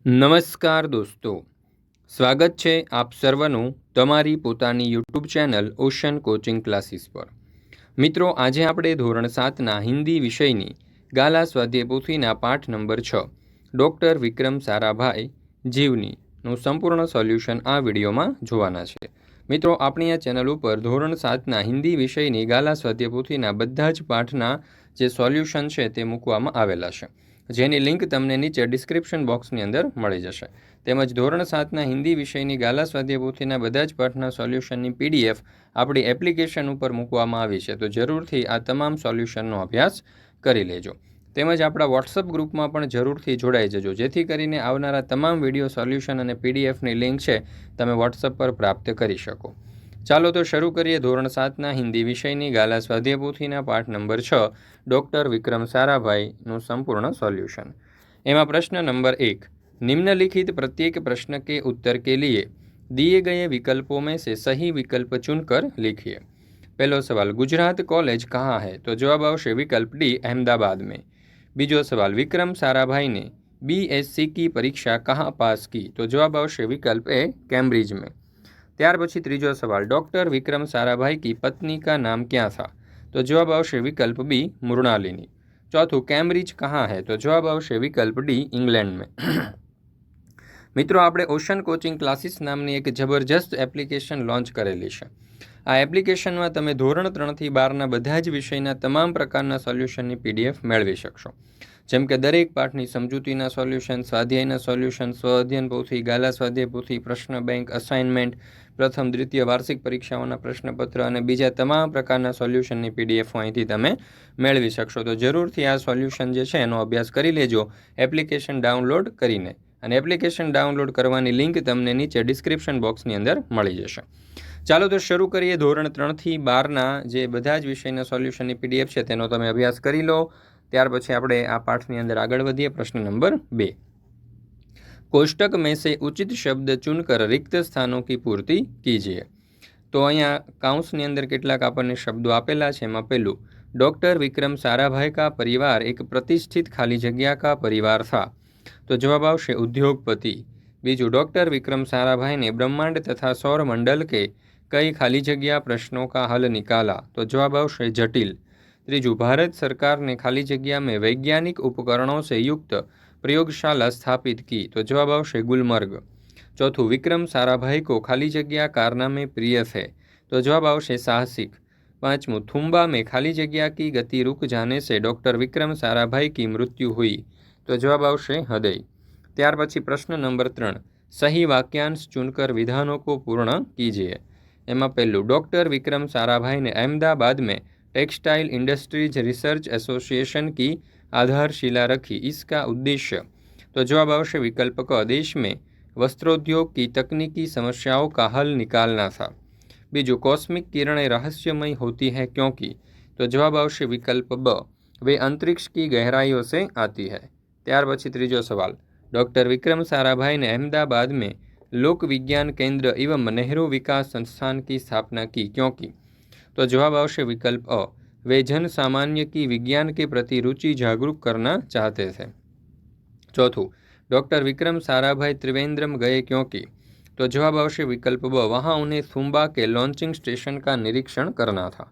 નમસ્કાર દોસ્તો, સ્વાગત છે આપ સર્વનું તમારી પોતાની YouTube channel ocean coaching classes પર। મિત્રો, આજે આપણે ધોરણ 7ના હિન્દી વિષયની ગાલા સ્વાધ્યાય પોથીના પાઠ નંબર 6 ડૉક્ટર વિક્રમ સારાભાઈ જીવનીનું સંપૂર્ણ સોલ્યુશન આ વિડીયોમાં જોવાના છે। મિત્રો, આપણી આ ચેનલ ઉપર ધોરણ 7ના હિન્દી વિષયની ગાલા સ્વાધ્યાય પોથીના બધા જ પાઠના જે સોલ્યુશન છે તે મૂકવામાં આવેલા છે, જેની લિંક તમને નીચે ડિસ્ક્રિપ્શન બોક્સની અંદર મળી જશે। તેમજ ધોરણ 7ના હિન્દી વિષયની ગાલા સ્વાધ્યાય પોથીના બધા જ પાઠના સોલ્યુશનની PDF આપણી એપ્લિકેશન ઉપર મૂકવામાં આવી છે, તો જરૂરથી આ તમામ સોલ્યુશનનો અભ્યાસ કરી લેજો। તેમજ આપણા વોટ્સઅપ ગ્રુપમાં પણ જરૂરથી જોડાઈ જજો, જેથી કરીને આવનારા તમામ વિડીયો સોલ્યુશન અને PDFની લિંક છે તમે વોટ્સઅપ પર પ્રાપ્ત કરી શકો। ચાલો તો શરૂ કરીએ ધોરણ 7ના હિન્દી વિષયની ગાલા સ્વાધ્યાય પોથીના પાઠ નંબર 6 डॉक्टर विक्रम साराभाईનું संपूर्ण सॉल्यूशन। एवं प्रश्न नंबर 1, निम्नलिखित प्रत्येक प्रश्न के उत्तर के लिए दिए गए विकल्पों में से सही विकल्प चुनकर लिखिए। पहला सवाल, गुजरात कॉलेज कहाँ है? तो जवाब आवशे विकल्प डी, अहमदाबाद में। बीजो सवाल, विक्रम साराभाई ने BSc की परीक्षा कहाँ पास की? तो जवाब आवशे विकल्प ए, कैम्ब्रिज में। त्यार पछी त्रीजो सवाल, डॉक्टर विक्रम साराभाई की पत्नी का नाम क्या था? तो जवाब आवशे विकल्प बी, मृणालिनी। चौथुं, कैम्ब्रिज कहाँ है? तो जवाब आवशे विकल्प डी, इंग्लैंड में। मित्रों, आपणे ओशन कोचिंग क्लासीस नामनी एक जबरदस्त एप्लिकेशन लॉन्च करेली छे। आ एप्लिकेशनमां तमे धोरण 3 થી 12ના બધા જ વિષયના તમામ પ્રકારના સોલ્યુશનની PDF મેળવી શકશો, જેમ કે દરેક પાઠની સમજૂતીના સોલ્યુશન, સ્વાધ્યાયના સોલ્યુશન, સ્વઅધ્યયન પોથી, ગાલા સ્વાધ્યાય પોથી, પ્રશ્ન બેંક, અસાઇનમેન્ટ, પ્રથમ દ્વિતીય વાર્ષિક પરીક્ષાઓના પ્રશ્નપત્ર અને બીજા તમામ પ્રકારના સોલ્યુશનની PDF અહીંથી તમે મેળવી શકશો। તો જરૂરથી આ સોલ્યુશન જે છે એનો અભ્યાસ કરી લેજો એપ્લિકેશન ડાઉનલોડ કરીને, અને એપ્લિકેશન ડાઉનલોડ કરવાની લિંક તમને નીચે ડિસ્ક્રિપ્શન બોક્સની અંદર મળી જશે। ચાલો તો શરૂ કરીએ ધોરણ 3 થી 12ના જે બધા જ વિષયના સોલ્યુશનની PDF છે તેનો તમે અભ્યાસ કરી લો। ત્યાર પછી આપણે આ પાઠની અંદર આગળ વધીએ। પ્રશ્ન નંબર 2, कोष्टक में से उचित शब्द चुनकर रिक्त स्थानों की पूर्ति कीजिए। तो अहींया काउंसनी अंदर केटलाक आपणने शब्दों आपेला छे। एमां पहेलुं, डॉक्टर विक्रम साराभाई का परिवार एक प्रतिष्ठित खाली जग्या का परिवार था। तो जवाब आवशे उद्योगपति। बीजું, डॉक्टर विक्रम साराभाई ने ब्रह्मांड तथा सौर मंडल के कई खाली जग्या प्रश्नों का हल निकाला। तो जवाब आवशे जटिल। त्रीજું, भारत सरकार ने खाली जग्या में वैज्ञानिक उपकरणों से युक्त प्रयोगशाला स्थापित की। तो जवाब आवशे गुलमर्ग। चौथुं, विक्रम साराभाई को खाली जग्या कारनामे प्रिय थे। तो जवाब आवशे साहसिक। पांचमुं, थुम्बा में खाली जग्या की गति रुक जाने से डॉक्टर विक्रम साराभाई की मृत्यु हुई। तो जवाब आवशे हृदय। त्यार पछी प्रश्न नंबर 3, सही वाक्यांश चुनकर विधानों को पूर्ण कीजिए। एमां पहेलुं, डॉक्टर विक्रम साराभाई ने अहमदाबाद में टेक्सटाइल इंडस्ट्रीज रिसर्च एसोसिएशन की आधारशिला रखी। इसका उद्देश्य? तो जवाब आवशे विकल्प क, देश में वस्त्रोद्योग की तकनीकी समस्याओं का हल निकालना था। बीजू, कॉस्मिक किरणें रहस्यमय होती है क्योंकि? तो जवाब आवशे विकल्प ब, वे अंतरिक्ष की गहराइयों से आती है। त्यार पछी त्रीजो सवाल, डॉक्टर विक्रम साराभाई ने अहमदाबाद में लोक विज्ञान केंद्र एवं नेहरू विकास संस्थान की स्थापना की क्योंकि? तो जवाब आवशे विकल्प अ, वे जन सामान्य की विज्ञान के प्रति रुचि जागरूक करना चाहते थे। चौथुं, डॉक्टर विक्रम साराभाई त्रिवेंद्रम गए क्योंकि? तो जवाब आवशे विकल्प ब, वहाँ उन्हें थुम्बा के लॉन्चिंग स्टेशन का निरीक्षण करना था।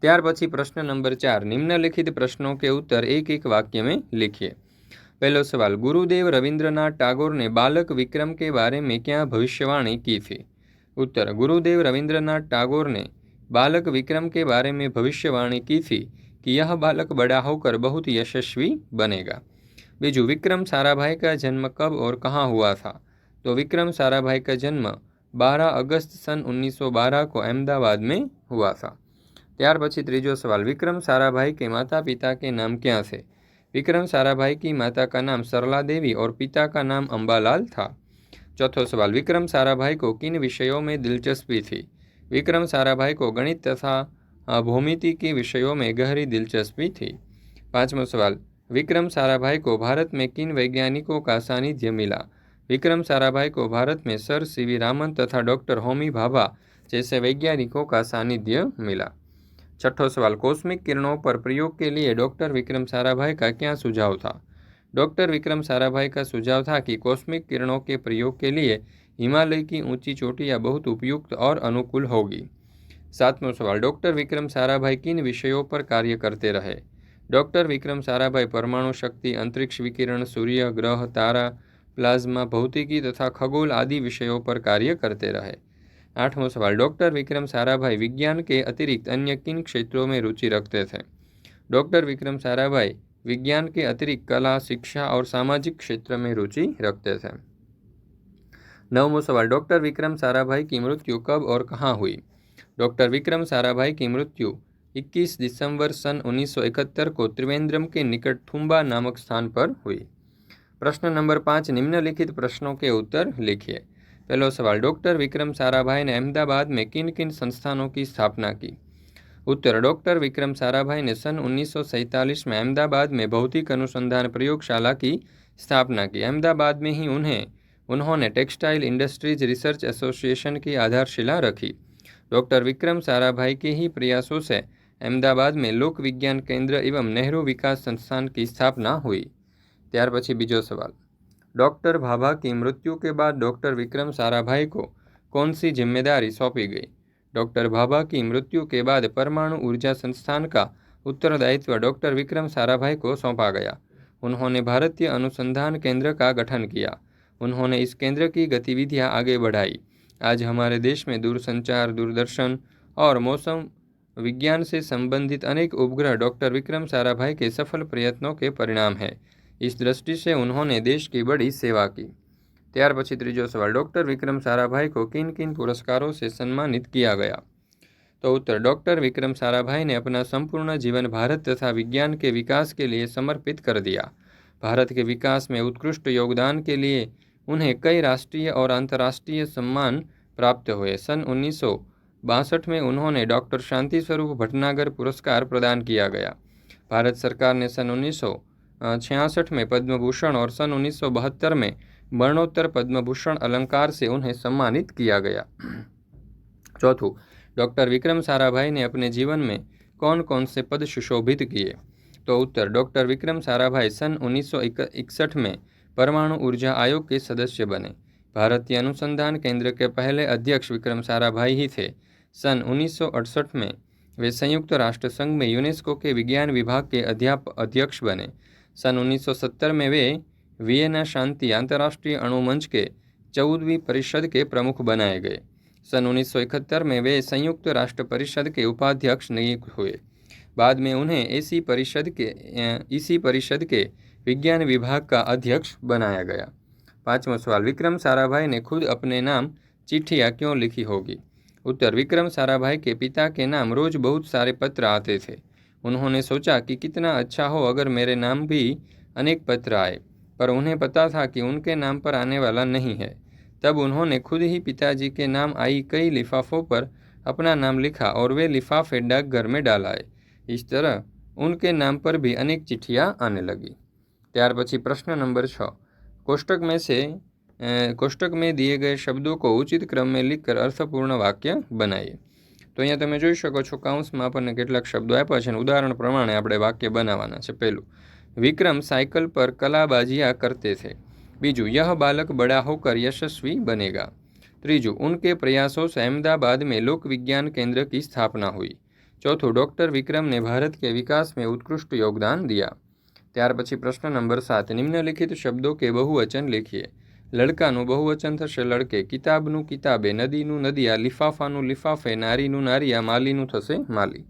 त्यार पछी प्रश्न नंबर 4, निम्नलिखित प्रश्नों के उत्तर एक एक वाक्य में लिखिए। पहलो सवाल, गुरुदेव रविंद्रनाथ टैगोर ने बालक विक्रम के बारे में क्या भविष्यवाणी की थी? उत्तर, गुरुदेव रविंद्रनाथ टैगोर ने बालक विक्रम के बारे में भविष्यवाणी की थी कि यह बालक बड़ा होकर बहुत यशस्वी बनेगा। बीजू, विक्रम साराभाई का जन्म कब और कहाँ हुआ था? तो विक्रम साराभाई का जन्म 12 अगस्त सन 1912 को अहमदाबाद में हुआ था। त्यार पछी त्रीजो सवाल, विक्रम साराभाई के माता पिता के नाम क्या थे? विक्रम साराभाई की माता का नाम सरला देवी और पिता का नाम अंबालाल था। चौथो सवाल, विक्रम साराभाई को किन विषयों में दिलचस्पी थी? विक्रम साराभाई को गणित तथा भौमितिकी विषयों में गहरी दिलचस्पी थी। पांचमो सवाल, विक्रम साराभाई को भारत में किन वैज्ञानिकों का सानिध्य मिला? विक्रम साराभाई को भारत में सर सीवी रामन तथा डॉक्टर होमी भाभा जैसे वैज्ञानिकों का सानिध्य मिला। छठो सवाल, कॉस्मिक किरणों पर प्रयोग के लिए डॉक्टर विक्रम साराभाई का क्या सुझाव था? डॉक्टर विक्रम साराभाई का सुझाव था कि कॉस्मिक किरणों के प्रयोग के लिए हिमालय की ऊंची चोटियां बहुत उपयुक्त और अनुकूल होगी। 7वां सवाल, डॉक्टर विक्रम साराभाई किन विषयों पर कार्य करते रहे? डॉक्टर विक्रम साराभाई परमाणु शक्ति, अंतरिक्ष विकिरण, सूर्य, ग्रह, तारा, प्लाज्मा, भौतिकी तथा खगोल आदि विषयों पर कार्य करते रहे। 8वां सवाल, डॉक्टर विक्रम साराभाई विज्ञान के अतिरिक्त अन्य किन क्षेत्रों में रुचि रखते थे? डॉक्टर विक्रम साराभाई विज्ञान के अतिरिक्त कला, शिक्षा और सामाजिक क्षेत्र में रुचि रखते थे। 9वां सवाल, डॉक्टर विक्रम साराभाई की मृत्यु कब और कहाँ हुई? डॉक्टर विक्रम साराभाई की मृत्यु 21 दिसंबर सन 1971 को त्रिवेंद्रम के निकट थुम्बा नामक स्थान पर हुई। प्रश्न नंबर 5, निम्नलिखित प्रश्नों के उत्तर लिखिए। पहला सवाल, डॉक्टर विक्रम साराभाई ने अहमदाबाद में किन किन संस्थानों की स्थापना की? उत्तर, डॉक्टर विक्रम साराभाई ने सन 1947 में अहमदाबाद में भौतिक अनुसंधान प्रयोगशाला की स्थापना की। अहमदाबाद में ही उन्होंने टेक्सटाइल इंडस्ट्रीज रिसर्च एसोसिएशन की आधारशिला रखी। डॉक्टर विक्रम साराभाई के ही प्रयासों से अहमदाबाद में लोक विज्ञान केंद्र एवं नेहरू विकास संस्थान की स्थापना हुई। ત્યાર પછી બીજો સવાલ, डॉक्टर भाभा की मृत्यु के बाद डॉक्टर विक्रम साराभाई को कौन सी जिम्मेदारी सौंपी गई? डॉक्टर भाभा की मृत्यु के बाद परमाणु ऊर्जा संस्थान का उत्तरदायित्व डॉक्टर विक्रम साराभाई को सौंपा गया। उन्होंने भारतीय अनुसंधान केंद्र का गठन किया। उन्होंने इस केंद्र की गतिविधियां आगे बढ़ाई। आज हमारे देश में दूरसंचार, दूरदर्शन और मौसम विज्ञान से संबंधित अनेक उपग्रह डॉक्टर विक्रम साराभाई के सफल प्रयत्नों के परिणाम है। इस दृष्टि से उन्होंने देश की बड़ी सेवा की। ત્યાર પછી ત્રીજો સવાલ, डॉक्टर विक्रम साराभाई को किन किन पुरस्कारों से सम्मानित किया गया? तो उत्तर, डॉक्टर विक्रम साराभाई ने अपना संपूर्ण जीवन भारत तथा विज्ञान के विकास के लिए समर्पित कर दिया। भारत के विकास में उत्कृष्ट योगदान के लिए उन्हें कई राष्ट्रीय और अंतर्राष्ट्रीय सम्मान प्राप्त हुए। सन 1962 में उन्होंने डॉक्टर शांति स्वरूप भटनागर पुरस्कार प्रदान किया गया। भारत सरकार ने सन 1966 में पद्म भूषण और सन 1972 में मरणोत्तर पद्म भूषण अलंकार से उन्हें सम्मानित किया गया। चौथुं, डॉक्टर विक्रम साराभाई ने अपने जीवन में कौन कौन से पद सुशोभित किए? तो उत्तर, डॉक्टर विक्रम साराभाई सन 1961 में परमाणु ऊर्जा आयोग के सदस्य बने। भारतीय अनुसंधान केंद्र के पहले अध्यक्ष विक्रम साराभाई ही थे। सन 1968 में वे संयुक्त राष्ट्र संघ में यूनेस्को के विज्ञान विभाग के अध्यक्ष बने। सन 1970 में वे वियना शांति अंतर्राष्ट्रीय अणु मंच के 14वीं परिषद के प्रमुख बनाए गए। सन 1971 में वे संयुक्त राष्ट्र परिषद के उपाध्यक्ष नियुक्त हुए। बाद में उन्हें इसी परिषद के विज्ञान विभाग का अध्यक्ष बनाया गया। 5वां सवाल, विक्रम साराभाई ने खुद अपने नाम चिट्ठियाँ क्यों लिखी होगी? उत्तर, विक्रम साराभाई के पिता के नाम रोज बहुत सारे पत्र आते थे। उन्होंने सोचा कि कितना अच्छा हो अगर मेरे नाम भी अनेक पत्र आए, पर उन्हें पता था कि उनके नाम पर आने वाला नहीं है। तब उन्होंने खुद ही पिताजी के नाम आई कई लिफाफों पर अपना नाम लिखा और वे लिफाफे डाकघर में डालाए। इस तरह उनके नाम पर भी अनेक चिट्ठियाँ आने लगी। ત્યાર પછી प्रश्न नंबर 6, कोष्टक में दिए गए शब्दों को उचित क्रम में लिखकर अर्थपूर्ण वाक्य बनाइए। तो अहींया તમે જોઈ શકો છો કાઉન્સમાં આપણને કેટલાક શબ્દો આપ્યા છે અને ઉદાહરણ પ્રમાણે આપણે વાક્ય બનાવવાના છે। પહેલું, विक्रम साइकिल पर कलाबाजियाँ करते थे। बीजू, यह बालक बड़ा होकर यशस्वी बनेगा। त्रीजू, उनके प्रयासों से अहमदाबाद में लोक विज्ञान केंद्र की स्थापना हुई। चौथुं, डॉक्टर विक्रम ने भारत के विकास में उत्कृष्ट योगदान दिया। ત્યાર પછી પ્રશ્न नंबर 7, निम्नलिखित शब्दों के बहुवचन लिखिए। लड़काનું बहुवचन થશે લડકે, કિતાબનું કિતાબે, નદીનું નદિયા, લિફાફાનું લિફાફે, નારીનું નારિયા, માલીનું થશે માલી।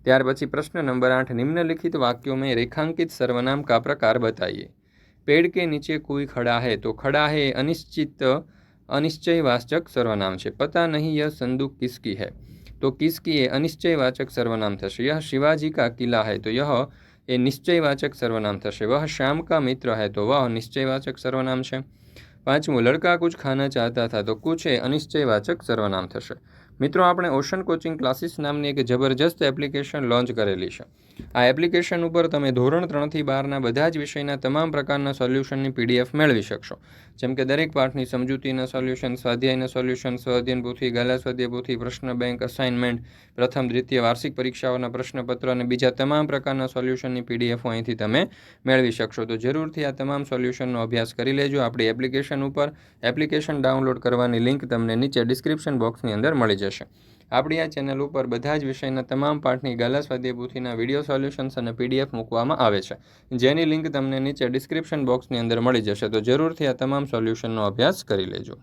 ત્યાર પછી प्रश्न नंबर 8, निम्नलिखित वाक्यों में रेखांकित सर्वनाम का प्रकार बताइए। पेड़ के नीचे कोई खड़ा है, तो खड़ा है अनिश्चयवाचक सर्वनाम है। पता नहीं यह संदूक किसकी है, तो किसकी ये अनिश्चयवाचक सर्वनाम थशे। यह शिवाजी का किला है, तो यह ए निश्चयवाचक सर्वनाम थशे। वह श्याम का मित्र है, तो वह निश्चयवाचक सर्वनाम है। 5मुं, लड़का कुछ खाना चाहता था, तो कुछ ए अनिश्चयवाचक सर्वनाम थशे। मित्रों, आपणे ओशन कोचिंग क्लासीस नामनी एक जबरदस्त एप्लिकेशन लॉन्च करेली है। आ एप्लिकेशन पर तमे धोरण 3 થી 12 बधा ज विषयना तमाम प्रकारना सोल्यूशननी पीडीएफ मेळवी शकशो। જેમ કે દરેક પાઠની સમજૂતીના સોલ્યુશન, સ્વાધ્યાયના સોલ્યુશન, સ્વઅધ્યયન પોથી, ગાલા સ્વાધ્યાય પોથી, પ્રશ્ન બેંક, અસાઇનમેન્ટ, પ્રથમ દ્વિતીય વાર્ષિક પરીક્ષાઓના પ્રશ્નપત્ર અને બીજા તમામ પ્રકારના સોલ્યુશનની પીડીએફો અહીંથી તમે મેળવી શકશો. તો જરૂરથી આ તમામ સોલ્યુશનનો અભ્યાસ કરી લેજો આપણી એપ્લિકેશન ઉપર. એપ્લિકેશન ડાઉનલોડ કરવાની લિંક તમને નીચે ડિસ્ક્રિપ્શન બોક્સની અંદર મળી જશે. આપણી આ ચેનલ ઉપર બધા જ વિષયના તમામ પાઠની ગાલા સ્વાધ્યાય પોથીના વિડીયો સોલ્યુશન્સ અને પીડીએફ મૂકવામાં આવે છે, જેની લિંક તમને નીચે ડિસ્ક્રિપ્શન બોક્સની અંદર મળી જશે. તો જરૂરથી આ તમામ સોલ્યુશનનો અભ્યાસ કરી લેજો.